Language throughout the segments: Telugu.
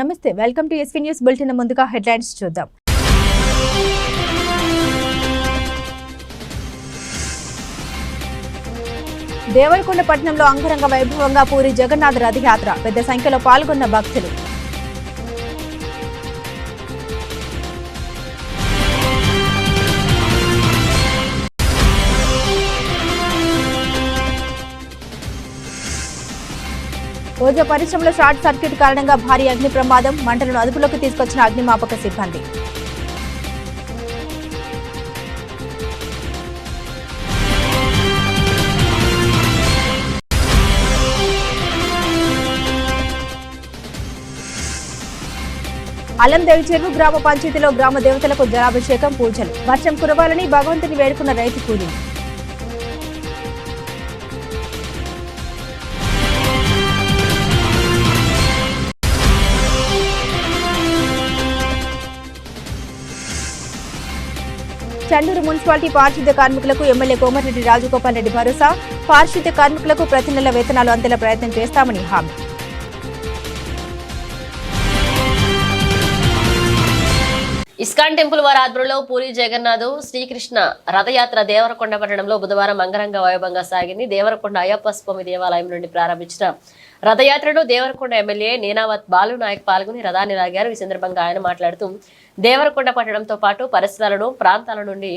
నమస్తే, welcome to SV news bulletin. ముందుగా హెడ్లైన్స్ చూద్దాం. దేవరకొండ పట్టణంలో అంగరంగ వైభవంగా పూరి జగన్నాథ రథయాత్ర, పెద్ద సంఖ్యలో పాల్గొన్న భక్తులు. రోజా పరిశ్రమలో షార్ట్ సర్క్యూట్ కారణంగా భారీ అగ్ని ప్రమాదం, మంటలను అదుపులోకి తీసుకొచ్చిన అగ్నిమాపక సిబ్బంది. అలందేవి చెరువు గ్రామ పంచాయతీలో గ్రామ దేవతలకు జలాభిషేకం, పూజలు. వర్షం కురవాలని భగవంతుని వేడుకున్న రైతు కూలీలు. చండూరు మున్సిపాలిటీ పారిశుద్ధ్య కార్మికులకు ఎమ్మెల్యే కోమటిరెడ్డి రాజగోపాల్ రెడ్డి భరోసా. పారిశుద్ధ్య కార్మికులకు ప్రతి నెల వేతనాలు అందేలా ప్రయత్నం చేస్తామని హామీ. ఇస్కాన్ టెంపుల్ వారి ఆధ్వర్యంలో పూరి జగన్నాథ్ శ్రీకృష్ణ రథయాత్ర దేవరకొండ పట్టణంలో బుధవారం అంగరంగ వైభవంగా సాగింది. దేవరకొండ అయ్యప్ప స్వామి దేవాలయం నుండి ప్రారంభించిన రథయాత్రలో దేవరకొండ ఎమ్మెల్యే నేనావత్ బాలు నాయక్ పాల్గొని రథాన్ని లాగారు. ఈ సందర్భంగా ఆయన మాట్లాడుతూ దేవరకొండ పట్టణంతో పాటు పరిసరాలను ప్రాంతాల నుండి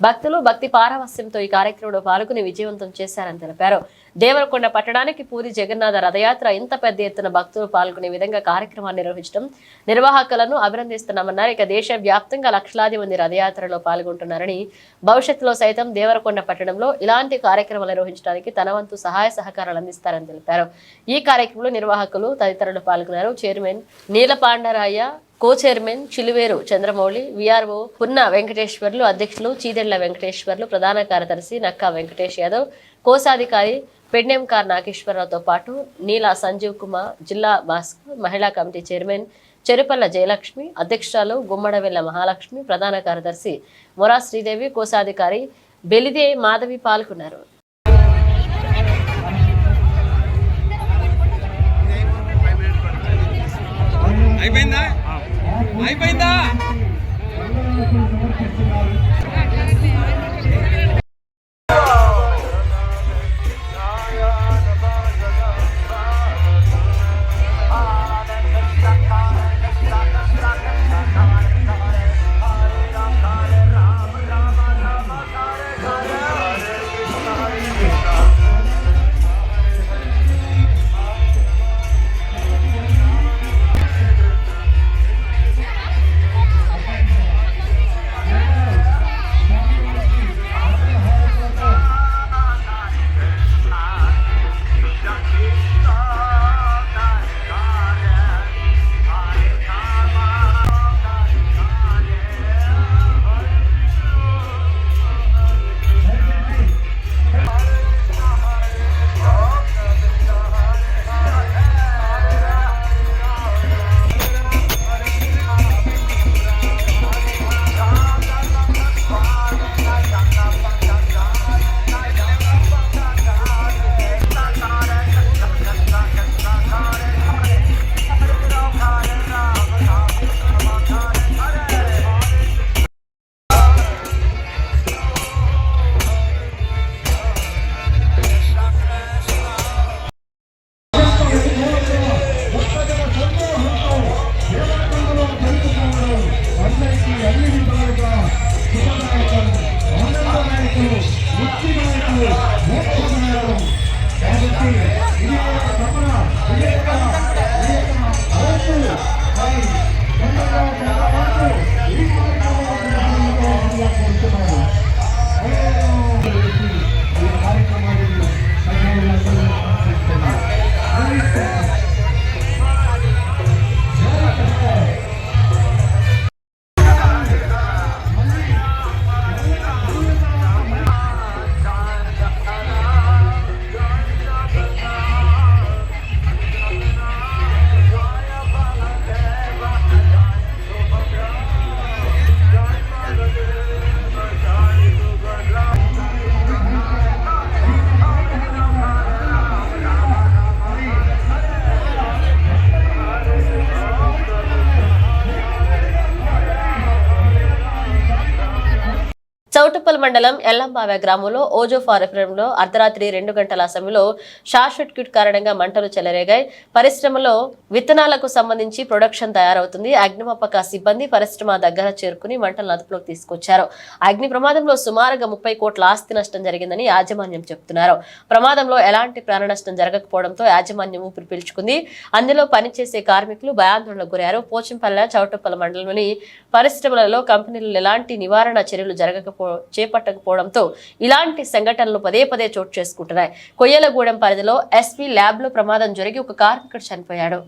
భక్తులు భక్తి పారవస్యంతో ఈ కార్యక్రమంలో పాల్గొని విజయవంతం చేశారని తెలిపారు. దేవరకొండ పట్టణానికి పూరి జగన్నాథ రథయాత్ర ఇంత పెద్ద ఎత్తున భక్తులు పాల్గొనే విధంగా కార్యక్రమాన్ని నిర్వహించడం నిర్వాహకులను అభినందిస్తున్నామన్నారు. ఇక దేశ వ్యాప్తంగా లక్షలాది మంది రథయాత్రలో పాల్గొంటున్నారని, భవిష్యత్తులో సైతం దేవరకొండ పట్టణంలో ఇలాంటి కార్యక్రమాలు నిర్వహించడానికి తన వంతు సహాయ సహకారాలు అందిస్తారని తెలిపారు. ఈ కార్యక్రమంలో నిర్వాహకులు తదితరులు పాల్గొన్నారు. Chairman Neelapandaraya, co chairman Chiluveru Chandramouli, VRO Punna Venkateswarlu, అధ్యక్షులు చీదెళ్ల వెంకటేశ్వర్లు, ప్రధాన కార్యదర్శి నక్కా వెంకటేష్ యాదవ్, కోశాధికారి పెడ్నేంకార్ నాగేశ్వరరావుతో పాటు నీలా సంజీవ్ కుమార్, జిల్లా భాస్కర్, మహిళా కమిటీ చైర్మన్ చెరుపల్ల జయలక్ష్మి, అధ్యక్షురాలు గుమ్మడవెల్ల మహాలక్ష్మి, ప్రధాన కార్యదర్శి మొరా శ్రీదేవి, కోశాధికారి బెలిదే మాధవి పాల్గొన్నారు. అయిపోయిందా చౌటుప్పల్ మండలం ఎల్లంబావ గ్రామంలో ఓజో ఫారెఫ్రంలో అర్ధరాత్రి 2 గంటల సమయంలో షార్ట్ సర్క్యూట్ కారణంగా మంటలు చెలరేగాయి. పరిశ్రమలో విత్తనాలకు సంబంధించి ప్రొడక్షన్ తయారవుతుంది. అగ్నిమాపక సిబ్బంది పరిశ్రమ దగ్గర చేరుకుని మంటలను అదుపులోకి తీసుకొచ్చారు. అగ్ని ప్రమాదంలో సుమారుగా 30 కోట్ల ఆస్తి నష్టం జరిగిందని యాజమాన్యం చెబుతున్నారు. ప్రమాదంలో ఎలాంటి ప్రాణ నష్టం జరగకపోవడంతో యాజమాన్యం ఊపిరి పీల్చుకుంది. అందులో పనిచేసే కార్మికులు భయాందోళనకు గురయ్యారు. పోచంపల్లె చౌటుప్పల్ మండలంలోని పరిశ్రమలలో కంపెనీలు ఎలాంటి నివారణ చర్యలు చేపట్టకపోవడంతో ఇలాంటి సంఘటనలు పదే పదే చోటు చేసుకుంటున్నాయి. కొయ్యలగూడెం పరిధిలో ఎస్పీ ల్యాబ్ లో ప్రమాదం జరిగి ఒక కార్మికుడు చనిపోయాడు.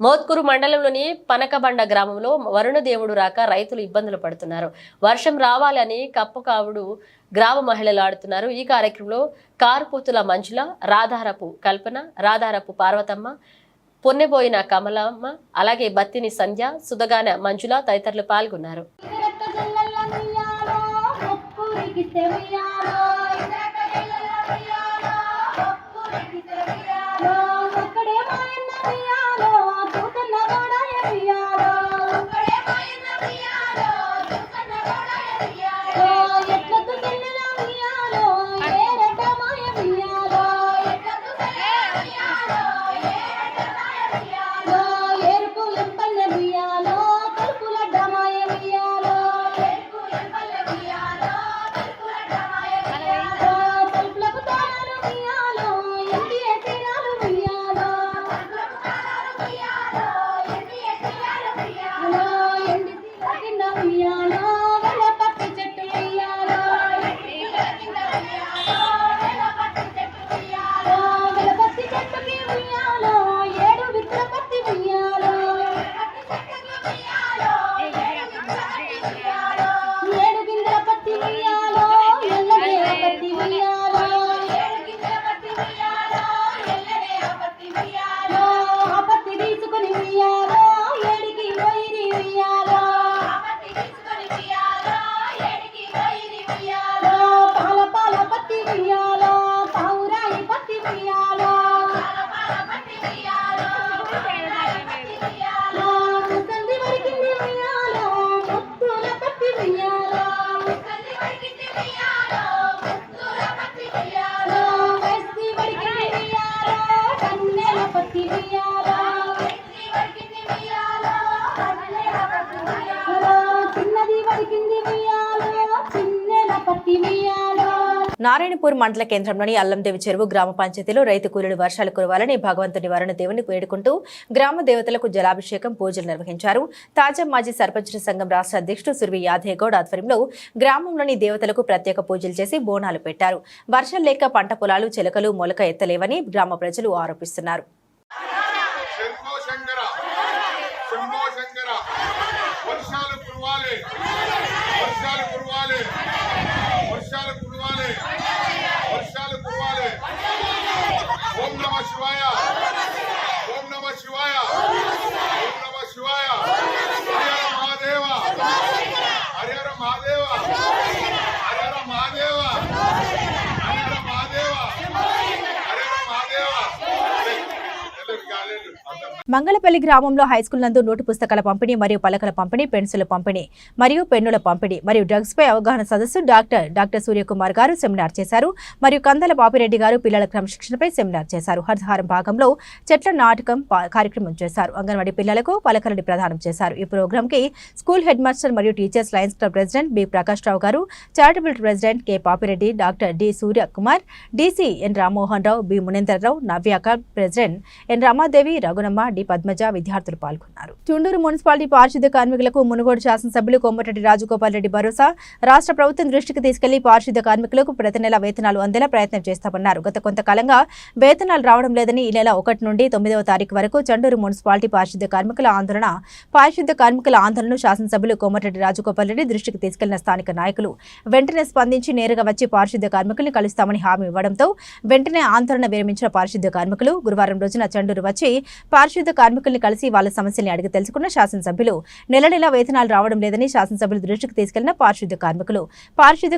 మోత్కూరు మండలంలోని పనకబండ గ్రామంలో వరుణదేవుడు రాక రైతులు ఇబ్బందులు పడుతున్నారు. వర్షం రావాలని కప్పకావుడు గ్రామ మహిళలు ఆడుతున్నారు. ఈ కార్యక్రమంలో కార్పూతుల మంజుల, రాధారపు కల్పన, రాధారపు పార్వతమ్మ, పొన్నెబోయిన కమలమ్మ, అలాగే బత్తిని సంధ్య, సుధగాన మంజుల తదితరులు పాల్గొన్నారు. నారాయణపూర్ మండల కేంద్రంలోని అల్లందేవి చెరువు గ్రామ పంచాయతీలో రైతు కూలీలు వర్షాలు కురవాలని భగవంతుని వరుణదేవుని వేడుకుంటూ గ్రామ దేవతలకు జలాభిషేకం పూజలు నిర్వహించారు. తాజా మాజీ సర్పంచుల సంఘం రాష్ట్ర అధ్యక్షుడు సుర్వి యాదయ్యగౌడ్ ఆధ్వర్యంలో గ్రామంలోని దేవతలకు ప్రత్యేక పూజలు చేసి బోనాలు పెట్టారు. వర్షాలు లేక పంట పొలాలు చెలకలు మొలక ఎత్తలేవని గ్రామ ప్రజలు ఆరోపిస్తున్నారు. మంగళపల్లి గ్రామంలో హైస్కూల్ నందు నోటు పుస్తకాల పంపిణీ మరియు పలకల పంపిణీ, పెన్సిల్ పంపిణీ మరియు పెన్నుల పంపిణీ మరియు డ్రగ్స్ పై అవగాహన సదస్సు డాక్టర్ సూర్యకుమార్ గారు సెమినార్ చేశారు. మరియు కందల బాపిరెడ్డి గారు పిల్లల క్రమశిక్షణపై సెమినార్ చేశారు. హరితహారం భాగంలో చెట్ల నాటకం కార్యక్రమం చేశారు. అంగన్వాడీ పిల్లలకు పలకలని ప్రదానం చేశారు. ఈ ప్రోగ్రామ్ కి స్కూల్ హెడ్ మాస్టర్ మరియు teachers Lions club president B Prakash Rao గారు, charitable president K Papireddy, doctor D Suryakumar, DC N Rammohan Rao, B Munender Rao, నవ్యాక president N Ramadevi, Raghunamma, D Padmaja విద్యార్థులు పాల్గొన్నారు. చుండూరు మున్సిపాలిటీ పారిశుద్ధ్య కార్మికులకు మునుగోడు శాసనసభ్యులు కోమటిరెడ్డి రాజగోపాల్ రెడ్డి భరోసా. రాష్ట్ర ప్రభుత్వం దృష్టికి తీసుకెళ్లి పారిశుద్ధ్య కార్మికులకు ప్రతి నెల వేతనాలు అందేలా ప్రయత్నం చేస్తామన్నారు. గత కొంతకాలంగా వేతనాలు రావడం లేదని ఈ నెల 1 నుండి 9వ తారీఖు వరకు చండూరు మున్సిపాలిటీ పారిశుద్ధ్య కార్మికుల ఆందోళనను శాసనసభ్యులు కోమటిరెడ్డి రాజగోపాల్ రెడ్డి దృష్టికి తీసుకెళ్లిన స్థానిక నాయకులు వెంటనే స్పందించి నేరుగా వచ్చి పారిశుద్ధ్య కార్మికుల్ని కలుస్తామని హామీ ఇవ్వడంతో వెంటనే ఆందోళన విరమించిన పారిశుద్ధ్య కార్మికులు గురువారం రోజున చండూరు వచ్చి పారిశుద్ధ్య కార్మికుల్ని కలిసి వాళ్ళ సమస్యల్ని అడిగి తెలుసుకున్న శాసనసభ్యులు నెల వేతనాలు రావడం లేదని శాసనసభ్యుల దృష్టికి తీసుకెళ్లిన పారిశుద్ధ్య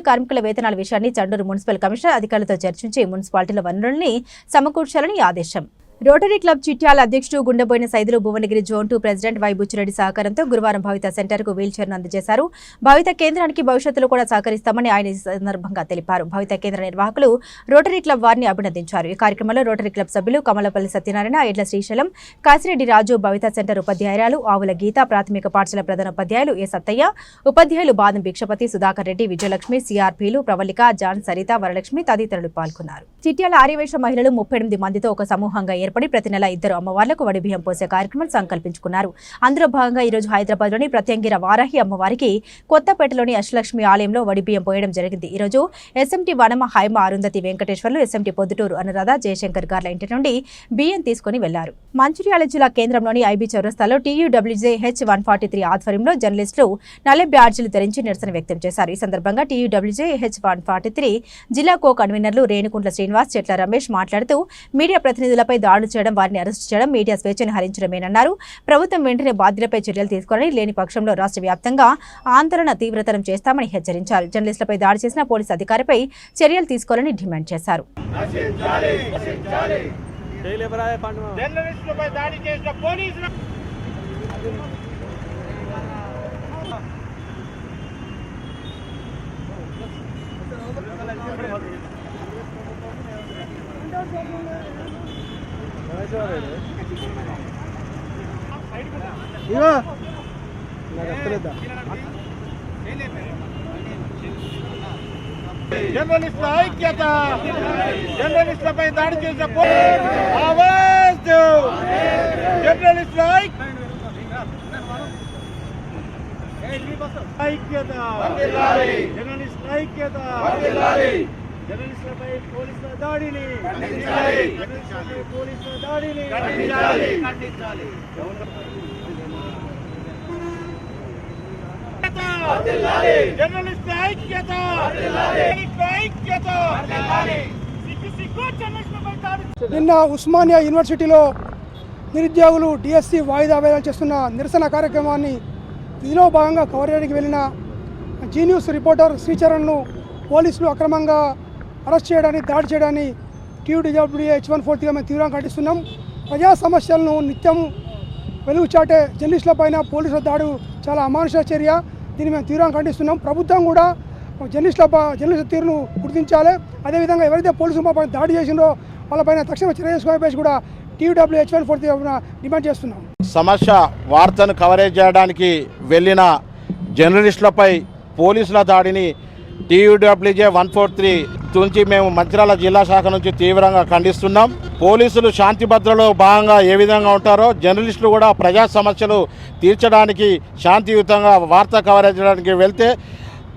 కార్మికుల వేతనాల విషయాన్ని చండూరు మున్సిపల్ కమిషనర్ అధికారులతో చర్చించి మున్సిపాలిటీల వనరుల్ని సమకూర్చాలని ఆదేశం. రోటరీ క్లబ్ చిట్యాల అధ్యక్షుడు Gundeboina Saidulu Bhuvanagiri zone 2 president Y Buchireddy సహకారంతో గురువారం భవిత సెంటర్కు వీల్చైర్ను అందజేశారు. భవిత కేంద్రానికి భవిష్యత్తులో కూడా సహకరిస్తామని ఆయన ఈ సందర్భంగా తెలిపారు. భవిత కేంద్ర నిర్వాహకులు రోటరీ క్లబ్ వారిని అభినందించారు. ఈ కార్యక్రమంలో రోటరీ క్లబ్ సభ్యులు కమలపల్లి సత్యనారాయణ, ఎడ్ల శ్రీశైలం, కాసిరెడ్డి రాజు, భవిత సెంటర్ ఉపాధ్యాయురాలు ఆవుల గీత, ప్రాథమిక పాఠశాల ప్రధాన ఉపాధ్యాయులు ఏ సత్తయ్య, ఉపాధ్యాయులు బాదం భిక్షపతి, సుధాకర్ రెడ్డి, విజయలక్ష్మి, సిఆర్పీలు ప్రవళిక, జాన్, సరిత, వరలక్ష్మి తదితరులు పాల్గొన్నారు. చిట్యాల ఆర్యవేశ మహిళలు 38 మందితో ఒక సమూహంగా ఏర్పడి ప్రతి నెల 2 అమ్మవార్లకు వడిబియ్యం పోసే కార్యక్రమం సంకల్పించుకున్నారు. అందులో భాగంగా ఈరోజు హైదరాబాద్లోని ప్రత్యంగిర వారాహి అమ్మవారికి కొత్తపేటలోని అష్టలక్ష్మి ఆలయంలో వడిబియ్యం పోయడం జరిగింది. ఈరోజు ఎస్ఎంటీ వనమ హైమ అరుంధతి వెంకటేశ్వర్లు, ఎస్ఎంటీ పొద్దుటూరు అనురాధ జయశంకర్ గార్ల ఇంటి నుండి బియ్యం తీసుకుని వెళ్లారు. మంచిర్యాల జిల్లా కేంద్రంలోని ఐబీ చౌరస్తాలో TUWJH 143 ఆధ్వర్యంలో జర్నలిస్టులు నల్ల బ్యాడ్జీలు ధరించి నిరసన వ్యక్తం చేశారు. ఈ సందర్భంగా TUWJH 143 జిల్లా కో కన్వీనర్లు రేణుకుంట్ల శ్రీనివాస్, చెట్ల రమేష్ మాట్లాడుతూ మీడియా ప్రతినిధులపై దాడులు చేయడం, వారిని అరెస్టు చేయడం మీడియా స్వేచ్ఛను హరించడమేనన్నారు. ప్రభుత్వం వెంటనే బాధ్యులపై చర్యలు తీసుకోవాలని, లేని పక్షంలో రాష్ట్ర వ్యాప్తంగా ఆందోళన తీవ్రతరం చేస్తామని హెచ్చరించారు. జర్నలిస్టులపై దాడి చేసిన పోలీసు అధికారిపై చర్యలు తీసుకోవాలని డిమాండ్ చేశారు. జర్నలిస్టుల ఐక్యత, జర్నలిస్టులపై దాడి చేసిన ఆవాజ్, జర్నలిస్టుల ఐక్యత, జర్నలిస్టుల ఐక్యత, జర్నలిస్టులపై పోలీసుల దాడిని జర్నలిస్టుల ఐక్యత, నిన్న ఉస్మానియా యూనివర్సిటీలో నిరుద్యోగులు డిఎస్సి వాయిదా వేయాలు చేస్తున్న నిరసన కార్యక్రమాన్ని ఇందులో భాగంగా కవర్ చేయడానికి వెళ్ళిన జీ న్యూస్ రిపోర్టర్ శ్రీచరణ్ను పోలీసులు అక్రమంగా అరెస్ట్ చేయడాన్ని, దాడి చేయడాన్ని TUWJH 143 మేము తీవ్రంగా ఖండిస్తున్నాం. ప్రజా సమస్యలను నిత్యం వెలుగు చాటే జర్నలిస్టులపైన పోలీసుల దాడి చాలా అమానుష చర్య. దీన్ని మేము తీవ్రంగా ఖండిస్తున్నాం. ప్రభుత్వం కూడా జర్నలిస్టుల తీరును గుర్తించాలి. అదేవిధంగా ఎవరైతే పోలీసులపై దాడి చేసిందో వాళ్ళపైన తక్షణ చర్య తీసుకోవాలని కూడా TUWJH 143 డిమాండ్ చేస్తున్నాం. సమస్య వార్తను కవరేజ్ చేయడానికి వెళ్ళిన జర్నలిస్టులపై పోలీసుల దాడిని TUWJ 143 నుంచి మేము మంచిర్యాల జిల్లా శాఖ నుంచి తీవ్రంగా ఖండిస్తున్నాం. పోలీసులు శాంతి భద్రతలో భాగంగా ఏ విధంగా ఉంటారో జర్నలిస్టులు కూడా ప్రజా సమస్యలు తీర్చడానికి శాంతియుతంగా వార్త కవరేజ్ చేయడానికి వెళ్తే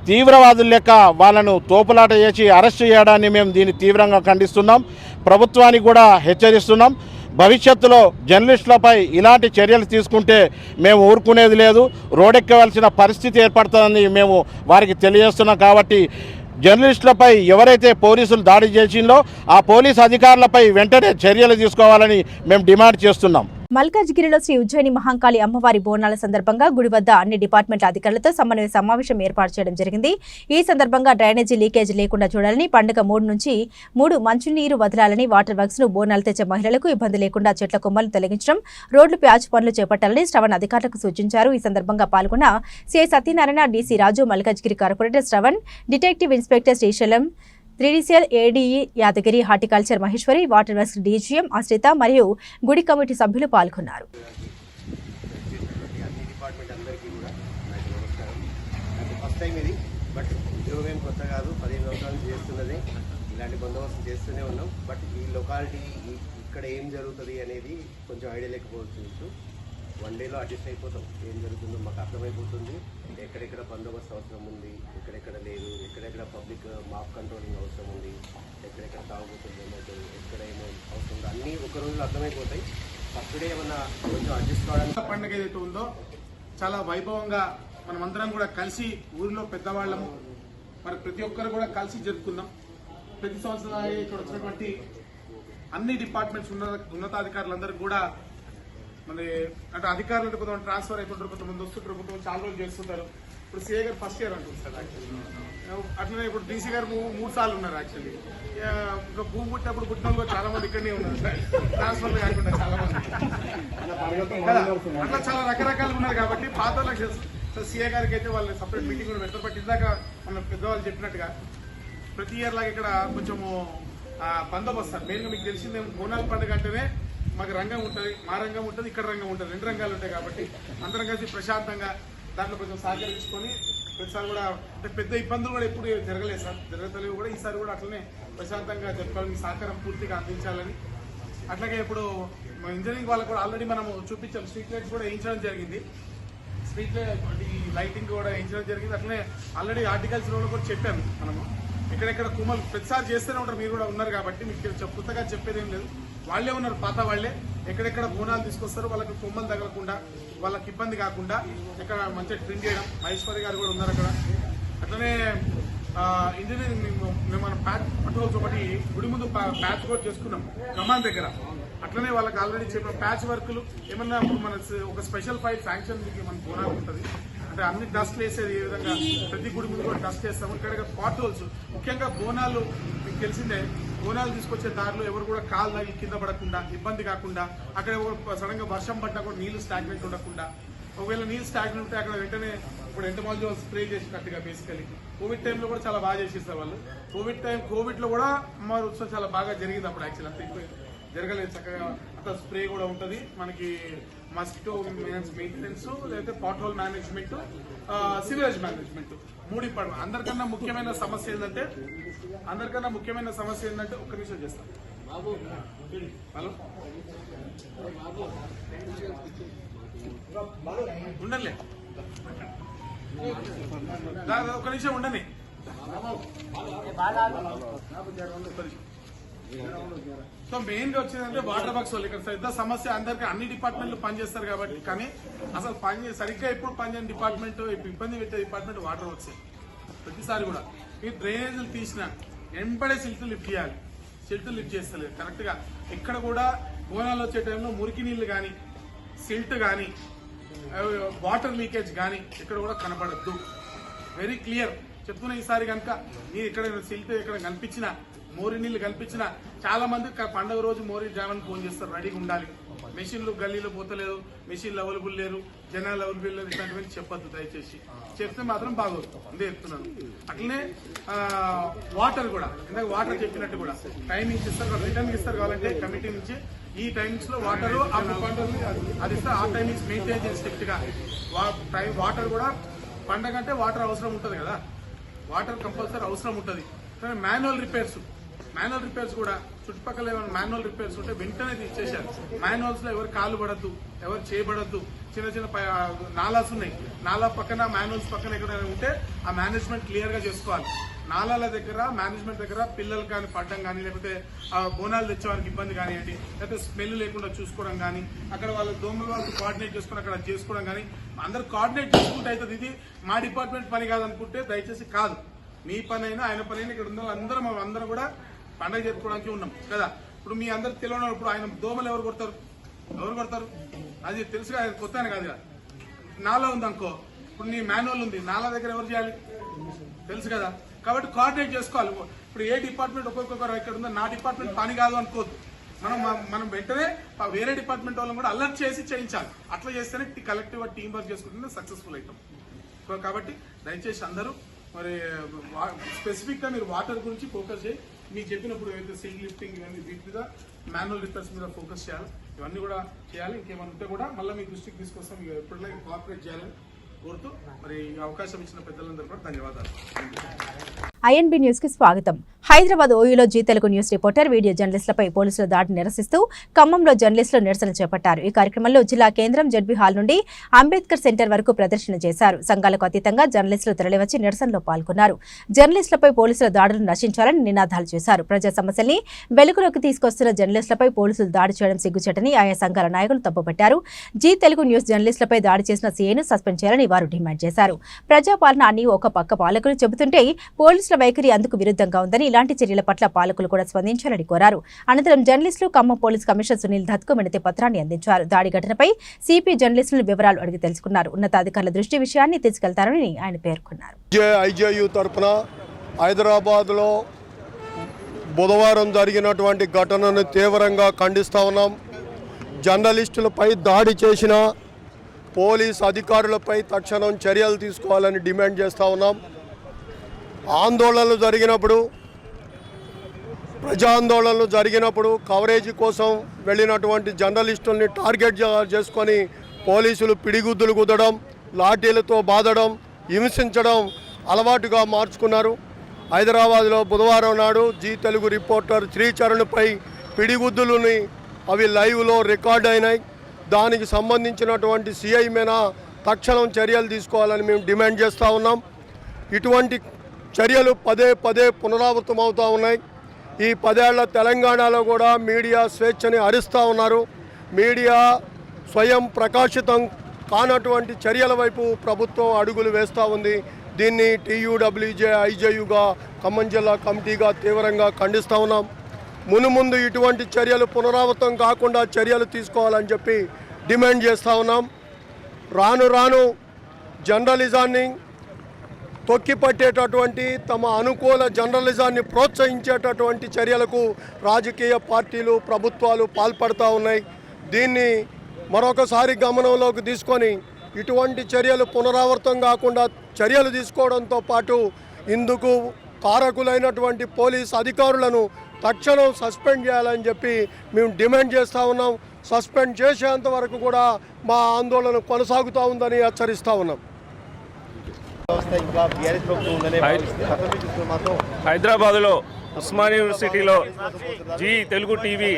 తీవ్రవాదుల లెక్క వాళ్ళను తోపులాట చేసి అరెస్ట్ చేయడాన్ని మేము దీన్ని తీవ్రంగా ఖండిస్తున్నాం. ప్రభుత్వానికి కూడా హెచ్చరిస్తున్నాం. భవిష్యత్తులో జర్నలిస్టులపై ఇలాంటి చర్యలు తీసుకుంటే మేము ఊరుకునేది లేదు, రోడెక్కవలసిన పరిస్థితి ఏర్పడుతుందని మేము వారికి తెలియజేస్తున్నాం. కాబట్టి జర్నలిస్టులపై ఎవరైతే పోలీసులు దాడి చేసిందో ఆ పోలీసు అధికారులపై వెంటనే చర్యలు తీసుకోవాలని మేము డిమాండ్ చేస్తున్నాం. మల్కాజ్గిరిలో శ్రీ ఉజ్జయిని మహంకాళి అమ్మవారి బోనాల సందర్భంగా గుడి వద్ద అన్ని డిపార్ట్మెంట్ల అధికారులతో సమన్వయ సమావేశం ఏర్పాటు చేయడం జరిగింది. ఈ సందర్భంగా డ్రైనేజీ లీకేజ్ లేకుండా చూడాలని, పండుగ 3 నుంచి 3 మంచినీరు వదలాలని, వాటర్ వర్క్స్ ను బోనాలు తెచ్చే మహిళలకు ఇబ్బంది లేకుండా చెట్ల కొమ్మలను తొలగించడం, రోడ్లు ప్యాచ్ పనులు చేపట్టాలని శ్రవణ్ అధికారులకు సూచించారు. ఈ సందర్భంగా పాల్గొన్న CI Satyanarayana, DC Raju, Malkajgiri corporator Shravan, detective inspector Srisailam, 3DCL ADE Yadagiri, horticulture Maheshwari, water works DGM Ashritha మరియు గుడి కమిటీ సభ్యులు పాల్గొన్నారు. కొత్త కాదు, 15 సంవత్సరాలు చేస్తున్నదే ఇలాంటి బందోబస్తు చేస్తూనే ఉన్నాం. బట్ ఈ లొకాలిటీ ఇక్కడ ఏం జరుగుతుంది అనేది కొంచెం ఐడియా లేకపోవచ్చు. 1 డేలో అడ్జస్ట్ అయిపోతాం. ఏం జరుగుతుందో మాకు అర్థమైపోతుంది. ఎక్కడెక్కడ బందోబస్తు అవసరం ఉంది, ఎక్కడెక్కడ లేదు, ఎక్కడెక్కడ పబ్లిక్ మాప్ కంట్రోలింగ్ అవసరం ఉంది, ఎక్కడెక్కడ తాగుబోతుంది ఏమవుతుంది, ఎక్కడ ఏమో అవసరం ఉంది, అన్నీ ఒక రోజులో అర్థమైపోతాయి. ఫస్ట్ డే ఏమన్నా కొంచెం అడ్జస్ట్ కావడానికి. పండుగ ఏదైతే ఉందో చాలా వైభవంగా మనమందరం కూడా కలిసి ఊరిలో పెద్దవాళ్ళము మరి ప్రతి ఒక్కరు కూడా కలిసి జరుపుకుందాం. ప్రతి సంవత్సరం ఇక్కడ వచ్చినటువంటి అన్ని డిపార్ట్మెంట్స్ ఉన్నతాధికారులందరూ కూడా మరి అంటే అధికారులు అంటే కొంతమంది ట్రాన్స్ఫర్ అయిపోతారు, కొంతమంది వస్తుంటారు, కొంతమంది చాలా రోజులు చేస్తుంటారు. ఇప్పుడు సిఏ గారు ఫస్ట్ ఇయర్ అంటుంది అట్లనే ఇప్పుడు డీసీ గారు 3 సార్లు ఉన్నారు. యాక్చువల్లీ ఇంకా భూమి పుట్టినప్పుడు పుట్టిన కూడా చాలా మంది ఇక్కడనే ఉన్నారు ట్రాన్స్ఫర్ కాకుండా చాలా మంది అట్లా చాలా రకరకాలుగా ఉన్నారు. కాబట్టి పాత వాళ్ళకి సిఏ గారికి అయితే వాళ్ళు సపరేట్ మీటింగ్ కూడా పెడతారు. బట్ ఇందాక మన పెద్దవాళ్ళు చెప్పినట్టుగా ప్రతి ఇయర్ లాగా ఇక్కడ కొంచెము బందోబస్తారు. మెయిన్గా మీకు తెలిసిందే బోనాల పండుగ అంటేనే మాకు రంగం ఉంటుంది, మా రంగం ఉంటుంది, ఇక్కడ రంగం ఉంటుంది, 2 రంగాలు ఉంటాయి. కాబట్టి అందరం కలిసి ప్రశాంతంగా దాంట్లో కొంచెం సహకరించుకొని ప్రతిసారి కూడా అంటే పెద్ద ఇబ్బందులు కూడా ఎప్పుడు జరగలేదు సార్, జరగలేదు కూడా. ఈసారి కూడా అట్లనే ప్రశాంతంగా జరపాలని సహకారం పూర్తిగా అందించాలని. అట్లాగే ఇప్పుడు ఇంజనీరింగ్ వాళ్ళకు కూడా ఆల్రెడీ మనం చూపించాం, స్ట్రీట్ లైట్స్ కూడా వేయించడం జరిగింది. స్ట్రీట్ లైటింగ్ కూడా వేయించడం జరిగింది. అట్లనే ఆల్రెడీ ఆర్టికల్స్ లో కూడా చెప్పాను మనము. ఎక్కడెక్కడ కుమ్మలు ప్రతిసారి చేస్తూనే ఉంటారు, మీరు కూడా ఉన్నారు కాబట్టి మీకు కొత్తగా చెప్పేది ఏం లేదు. వాళ్లే ఉన్నారు, పాత వాళ్లే. ఎక్కడెక్కడ బోనాలు తీసుకొస్తారు వాళ్ళకి కొమ్మలు తగలకుండా, వాళ్ళకి ఇబ్బంది కాకుండా ఇక్కడ మంచిగా ట్రిమ్ చేయడం. మహేశ్వరి గారు కూడా ఉన్నారు అక్కడ. అట్లనే ఇంజనీరింగ్ మనం పట్టుకోవచ్చు ఒకటి గుడి ముందు ప్యాచ్ కూడా చేసుకున్నాం కమాన్ దగ్గర. అట్లనే వాళ్ళకి ఆల్రెడీ చెప్పిన ప్యాచ్ వర్క్లు ఏమన్నా మన ఒక స్పెషల్ ఫైల్ శాంక్షన్ మన బోనాలు ఉంటుంది. అంటే అన్ని డస్ట్ వేసేది ఏ విధంగా ప్రతి గుడి ముందు కూడా డస్ట్ వేస్తాము. ఇక్కడ పాట్ హోల్స్ ముఖ్యంగా బోనాలు మీకు తెలిసిందే, బోనాలు తీసుకొచ్చే దారిలో ఎవరు కూడా కాలు లాగి కింద పడకుండా, ఇబ్బంది కాకుండా, అక్కడ సడన్ గా వర్షం పడ్డా కూడా నీళ్లు స్టాగ్నెంట్ ఉండకుండా. ఒకవేళ నీళ్లు స్టాగ్నెంట్ ఉంటే అక్కడ వెంటనే ఇప్పుడు ఎంతమంది స్ప్రే చేసినట్టుగా బేసికలీ కోవిడ్ టైంలో కూడా చాలా బాగా చేసేస్తారు వాళ్ళు. కోవిడ్ లో కూడా అమ్మవారి ఉత్సవం చాలా బాగా జరిగింది అప్పుడు. యాక్చువల్ అంత జరగలేదు, చక్కగా అంత స్ప్రే కూడా ఉంటుంది మనకి. మస్కిటో మెయింటెనెన్స్, లేకపోతే pothole management, sewerage management, 3 department. అందరికన్నా ముఖ్యమైన సమస్య ఏంటంటే ఒక్క నిమిషం చేస్తాం. హలో ఉండండి, ఒక్క నిమిషం ఉండండి. సో మెయిన్ గా వచ్చిందంటే వాటర్ బాక్స్ వాళ్ళు ఇక్కడ పెద్ద సమస్య. అందరికి అన్ని డిపార్ట్మెంట్లు పనిచేస్తారు కాబట్టి, కానీ అసలు సరిగ్గా ఎప్పుడు పనిచేయని డిపార్ట్మెంట్, ఇబ్బంది పెట్టే డిపార్ట్మెంట్ వాటర్ వర్క్స్. ప్రతిసారి కూడా మీరు డ్రైనేజీలు తీసినా వెంబడే సిల్ట్ లిఫ్ట్ చేయాలి. సిల్ట్ లిఫ్ట్ చేస్తలేదు కరెక్ట్ గా. ఇక్కడ కూడా బోనాలు వచ్చే టైంలో మురికి నీళ్లు కానీ, సిల్ట్ కానీ, వాటర్ లీకేజ్ కానీ ఇక్కడ కూడా కనపడద్దు. వెరీ క్లియర్ చెప్తున్నా. ఈసారి కనుక మీరు ఇక్కడ సిల్ట్ ఎక్కడ కనిపించినా, మోరి నీళ్లు కనిపించినా, చాలా మంది పండుగ రోజు మోరి డ్రామని ఫోన్ చేస్తారు, రెడీగా ఉండాలి. మెషిన్లు గల్లీలో పోతలేదు, మెషిన్లు అవైలబుల్ లేరు, జనాలు అవైలబుల్ లేరు, ఇట్లాంటివన్నీ చెప్పొద్దు దయచేసి. చెప్తే మాత్రం బాగోదు, అందే చెప్తున్నాను. అట్లనే వాటర్ కూడా ఇందాక వాటర్ చెప్పినట్టు కూడా టైమింగ్స్ ఇస్తారు, రిటర్న్ ఇస్తారు కావాలంటే కమిటీ నుంచి. ఈ టైమింగ్స్ లో వాటర్ అది ఇస్తారు. ఆ టైమింగ్స్ మెయింటైన్ చేసి స్ట్రిక్ట్ గా. వాటర్ కూడా పండగ అంటే వాటర్ అవసరం ఉంటుంది కదా, వాటర్ కంపల్సరీ అవసరం ఉంటుంది. మాన్యువల్ రిపేర్స్ కూడా చుట్టుపక్కల ఏమైనా మాన్యువల్ రిపేర్స్ ఉంటే వెంటనే తీసేశారు. మాన్యువల్స్ లో ఎవరు కాలు పడద్దు, ఎవరు చేయబడద్దు. చిన్న నాలాస్ ఉన్నాయి, నాలా పక్కన మాన్యువల్స్ పక్కన ఎక్కడైనా ఉంటే ఆ మేనేజ్మెంట్ క్లియర్ గా చేసుకోవాలి. నాలాల దగ్గర మేనేజ్మెంట్ దగ్గర పిల్లలు కానీ పడడం కానీ, లేకపోతే బోనాలు తెచ్చేవారికి ఇబ్బంది కానివ్వండి, లేకపోతే స్మెల్ లేకుండా చూసుకోవడం కానీ, అక్కడ వాళ్ళ దోమల వాళ్ళకి కోఆర్డినేట్ చేసుకుని అక్కడ చేసుకోవడం కానీ, అందరు కోఆర్డినేట్ చేసుకుంటే అవుతుంది. ఇది మా డిపార్ట్మెంట్ పని కాదనుకుంటే దయచేసి కాదు. మీ పని అయినా ఆయన పని అయినా ఇక్కడ ఉన్న అందరం కూడా పండుగ జరుపుకోవడానికి ఉన్నాం కదా. ఇప్పుడు మీ అందరికి తెలియనప్పుడు ఇప్పుడు ఆయన దోమలు ఎవరు కొడతారు అది తెలుసుగా, ఆయన కొత్త కాదు కదా. నాలా ఉంది అనుకో, ఇప్పుడు నీ మాన్యువల్ ఉంది, నాలా దగ్గర ఎవరు చేయాలి తెలుసు కదా. కాబట్టి కోఆర్డినేట్ చేసుకోవాలి. ఇప్పుడు ఏ డిపార్ట్మెంట్ ఒక్కొక్కరు ఇక్కడ ఉందో నా డిపార్ట్మెంట్ పని కాదు అనుకోవద్దు. మనం వెంటనే వేరే డిపార్ట్మెంట్ వాళ్ళని కూడా అలర్ట్ చేసి చేయించాలి. అట్లా చేస్తేనే కలెక్టివ్ టీం వర్క్ చేసుకుంటే సక్సెస్ఫుల్ అవుతాం. కాబట్టి దయచేసి అందరూ మరి స్పెసిఫిక్ గా మీరు వాటర్ గురించి ఫోకస్ చేయి. మీకు చెప్పినప్పుడు ఏదైతే సిల్ట్ లిఫ్టింగ్ ఇవన్నీ వీటి మీద, మాన్యువల్ రిపేర్స్ మీద ఫోకస్ చేయాలి. ఇవన్నీ కూడా చేయాలి. ఇంకేమైనా ఉంటే కూడా మళ్ళీ మీ దృష్టికి తీసుకొస్తాం. మీకు ఎప్పటిలాగే కోఆపరేట్ చేయాలని కోరుతూ మరి అవకాశం ఇచ్చిన పెద్దలందరూ కూడా ధన్యవాదాలు. ఐఎన్బి న్యూస్ కి స్వాగతం. హైదరాబాద్ ఓయూలో Zee Telugu news reporter video జర్నలిస్టులపై పోలీసుల దాడిని నిరసిస్తూ ఖమ్మంలో జర్నలిస్టులు నిరసన చేపట్టారు. ఈ కార్యక్రమంలో జిల్లా కేంద్రం జడ్బీ హాల్ నుండి అంబేద్కర్ సెంటర్ వరకు ప్రదర్శన చేశారు. సంఘాలకు అతీతంగా జర్నలిస్టులు తరలివచ్చి నిరసనలో పాల్గొన్నారు. జర్నలిస్టులపై పోలీసుల దాడులను నశించాలని నినాదాలు చేశారు. ప్రజా సమస్యల్ని వెలుగులోకి తీసుకొస్తున్న జర్నలిస్టులపై పోలీసులు దాడి చేయడం సిగ్గుచేటని ఆయా సంఘాల నాయకులు తప్పుపట్టారు. జీ తెలుగు న్యూస్ జర్నలిస్టులపై దాడి చేసిన సీఐను సస్పెండ్ చేయాలని వారు డిమాండ్ చేశారు. ప్రజాపాలన అని ఒక పక్క పాలకులు చెబుతుంటే పోలీసుల వైఖరి అందుకు విరుద్ధంగా ఉందని, ఇలాంటి చర్యల పట్ల పాలకులు కూడా స్పందించాలని కోరారు. అనంతరం జర్నలిస్టులు ఖమ్మం పోలీస్ కమిషనర్ సునీల్ దత్కు వినతి పత్రాన్ని అందించారు. దాడి ఘటనపై సిపి జర్నలిస్టుల వివరాలు అడిగి తెలుసుకున్నారు. ఉన్నతాధికారుల దృష్టి విషయాన్ని తీసుకెళ్తారని ఆయన పేర్కొన్నారు. ఐజేయు తరపున హైదరాబాద్లో బుధవారం జరిగినటువంటి ఘటనను తీవ్రంగా ఖండిస్తా ఉన్నాం. జర్నలిస్టులపై దాడి చేసిన పోలీస్ అధికారులపై తక్షణం చర్యలు తీసుకోవాలని డిమాండ్ చేస్తూ ఉన్నాం. ఆందోళనలు జరిగినప్పుడు, ప్రజా ఆందోళనలు జరిగినప్పుడు కవరేజీ కోసం వెళ్ళినటువంటి జర్నలిస్టుల్ని టార్గెట్ చేసుకొని పోలీసులు పిడిగుద్దులు కుదడం, లాఠీలతో బాధడం, హింసించడం అలవాటుగా మార్చుకున్నారు. హైదరాబాద్లో బుధవారం నాడు జీ తెలుగు రిపోర్టర్ శ్రీచరణ్పై పిడిగుద్దులని అవి లైవ్లో రికార్డ్ అయినాయి. దానికి సంబంధించినటువంటి సిఐ మీద తక్షణం చర్యలు తీసుకోవాలని మేము డిమాండ్ చేస్తూ ఉన్నాం. ఇటువంటి చర్యలు పదే పదే పునరావృతమవుతూ ఉన్నాయి. ఈ 10 ఏళ్ల తెలంగాణలో కూడా మీడియా స్వేచ్ఛని హరిస్తూ ఉన్నారు. మీడియా స్వయం ప్రకాశితం కానటువంటి చర్యల వైపు ప్రభుత్వం అడుగులు వేస్తూ ఉంది. దీన్ని TUWJ ఐజేయుగా ఖమ్మం జిల్లా కమిటీగా తీవ్రంగా ఖండిస్తూ ఉన్నాం. మునుముందు ఇటువంటి చర్యలు పునరావృతం కాకుండా చర్యలు తీసుకోవాలని చెప్పి డిమాండ్ చేస్తూ ఉన్నాం. రాను రాను జర్నలిజాన్ని తొక్కిపట్టేటటువంటి, తమ అనుకూల జర్నలిజాన్ని ప్రోత్సహించేటటువంటి చర్యలకు రాజకీయ పార్టీలు, ప్రభుత్వాలు పాల్పడుతూ ఉన్నాయి. దీన్ని మరొకసారి గమనంలోకి తీసుకొని ఇటువంటి చర్యలు పునరావృతం కాకుండా చర్యలు తీసుకోవడంతో పాటు ఇందుకు కారకులైనటువంటి పోలీస్ అధికారులను తక్షణం సస్పెండ్ చేయాలని చెప్పి మేము డిమాండ్ చేస్తూ ఉన్నాం. సస్పెండ్ చేసేంత వరకు కూడా మా ఆందోళన కొనసాగుతూ ఉందని హెచ్చరిస్తూ ఉన్నాం. హైదరాబాద్లో ఉస్మానియా యూనివర్సిటీలో జీ తెలుగు టీవీ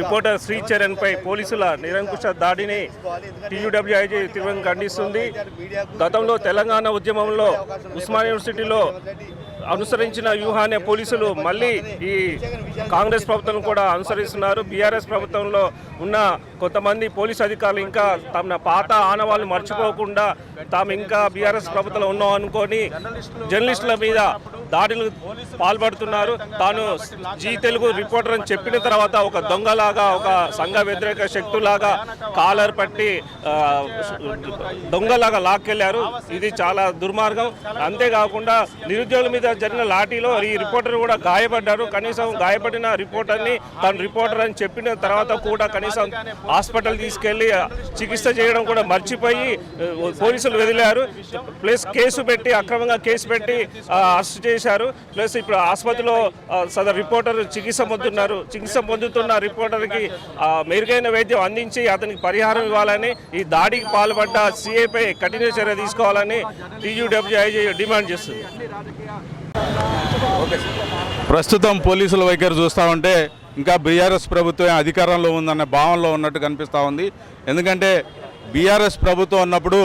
రిపోర్టర్ శ్రీచరణ్పై పోలీసుల నిరంకుశ దాడిని TUWJ తీవ్రంగా ఖండిస్తుంది. గతంలో తెలంగాణ ఉద్యమంలో ఉస్మానియా యూనివర్సిటీలో అనుసరించిన వ్యూహాన్ని పోలీసులు మళ్ళీ ఈ కాంగ్రెస్ ప్రభుత్వం కూడా అనుసరిస్తున్నారు. బీఆర్ఎస్ ప్రభుత్వంలో ఉన్న కొంతమంది పోలీసు అధికారులు ఇంకా తమ పాత ఆనవాళ్ళు మర్చిపోకుండా తాము ఇంకా బీఆర్ఎస్ ప్రభుత్వంలో ఉన్నాం అనుకొని జర్నలిస్టుల మీద దాడులు పాల్పడుతున్నారు. తాను జీ తెలుగు రిపోర్టర్ అని చెప్పిన తర్వాత ఒక దొంగలాగా, ఒక సంఘ వ్యతిరేక శక్తులాగా కాలర్ పట్టి దొంగలాగా లాక్కెళ్లారు. ఇది చాలా దుర్మార్గం. అంతేకాకుండా నిరుద్యోగుల మీద జరిగిన లాఠీలో ఈ రిపోర్టర్ కూడా గాయపడ్డారు. కనీసం గాయపడిన రిపోర్టర్ని తను రిపోర్టర్ అని చెప్పిన తర్వాత కూడా కనీసం హాస్పిటల్ తీసుకెళ్లి చికిత్స చేయడం కూడా మర్చిపోయి పోలీసులు వదిలారు. ప్లస్ కేసు పెట్టి, అక్రమంగా కేసు పెట్టి అరెస్ట్ చేశారు. ప్లస్ ఇప్పుడు ఆసుపత్రిలో సదరు రిపోర్టర్ చికిత్స పొందుతున్న రిపోర్టర్కి మెరుగైన వైద్యం అందించి అతనికి పరిహారం ఇవ్వాలని, ఈ దాడికి పాల్పడ్డ సిఐపై కఠిన చర్య తీసుకోవాలని TUWJ డిమాండ్ చేస్తుంది. ప్రస్తుతం పోలీసుల వైఖరి చూస్తూ ఉంటే ఇంకా బీఆర్ఎస్ ప్రభుత్వం అధికారంలో ఉందన్న భావనలో ఉన్నట్టు కనిపిస్తూ ఉంది. ఎందుకంటే బీఆర్ఎస్ ప్రభుత్వం ఉన్నప్పుడు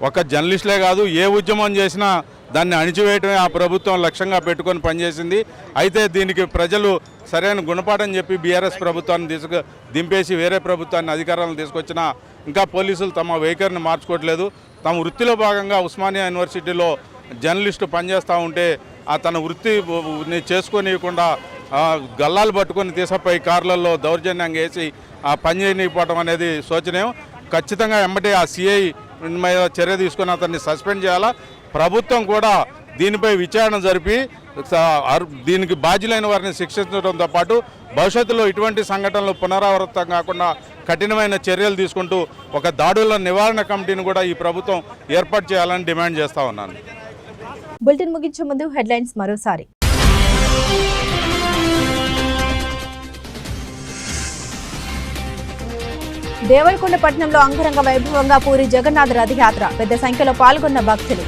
ఒక జర్నలిస్టులే కాదు, ఏ ఉద్యమం చేసినా దాన్ని అణిచివేయటమే ఆ ప్రభుత్వం లక్ష్యంగా పెట్టుకొని పనిచేసింది. అయితే దీనికి ప్రజలు సరైన గుణపాఠం చెప్పి బీఆర్ఎస్ ప్రభుత్వాన్ని దింపేసి వేరే ప్రభుత్వాన్ని అధికారాలను తీసుకొచ్చినా ఇంకా పోలీసులు తమ వైఖరిని మార్చుకోవట్లేదు. తమ వృత్తిలో భాగంగా ఉస్మానియా యూనివర్సిటీలో జర్నలిస్టు పనిచేస్తూ ఉంటే తన వృత్తిని చేసుకోనివ్వకుండా గల్లాలు పట్టుకొని తీసుకుపోయి కార్లలో దౌర్జన్యంగా వేసి పని చేయనివ్వడం అనేది శోచనీయం. ఖచ్చితంగా ఎమ్మటే ఆ సిఐ మీద చర్య తీసుకొని అతన్ని సస్పెండ్ చేయాలా. ప్రభుత్వం కూడా దీనిపై విచారణ జరిపి దీనికి బాధ్యులైన వారిని శిక్షించడంతో పాటు భవిష్యత్తులో ఇటువంటి సంఘటనలు పునరావృతం కాకుండా కఠినమైన చర్యలు తీసుకుంటూ ఒక దాడుల నివారణ కమిటీని కూడా ఈ ప్రభుత్వం ఏర్పాటు చేయాలని డిమాండ్ చేస్తూ ఉన్నాను. బులెటిన్ ముగించే ముందు హెడ్లైన్స్ మరోసారి. దేవరకొండ పట్టణంలో అంగరంగ వైభవంగా పూరి జగన్నాథ రథయాత్ర, పెద్ద సంఖ్యలో పాల్గొన్న భక్తులు.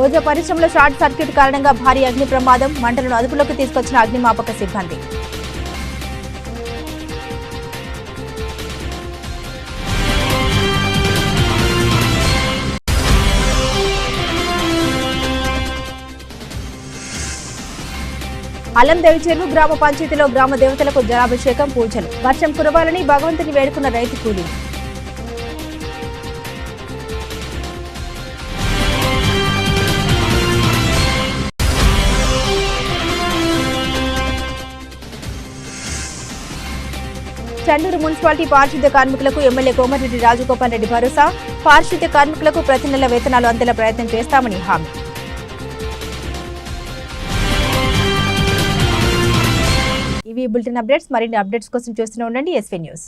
రోజా పరిశ్రమలో షార్ట్ సర్క్యూట్ కారణంగా భారీ అగ్ని ప్రమాదం, మంటలను అదుపులోకి తీసుకొచ్చిన అగ్నిమాపక సిబ్బంది. అలందేవి చెరువు గ్రామ పంచాయతీలో గ్రామ దేవతలకు జలాభిషేకం, పూజలు. వర్షం కురవాలని భగవంతుని వేడుకున్న రైతు కూలీలు. చండూరు మున్సిపాలిటీ పారిశుద్ధ్య కార్మికులకు ఎమ్మెల్యే కోమటిరెడ్డి రాజగోపాల్ రెడ్డి భరోసా. పారిశుద్ధ్య కార్మికులకు ప్రతి నెల వేతనాలు అందేలా ప్రయత్నం చేస్తామని హామీ. ఇవి బులెటిన్ అప్డేట్స్. మరిన్ని అప్డేట్స్ కోసం చూస్తూనే ఉండండి ఎస్వీ న్యూస్.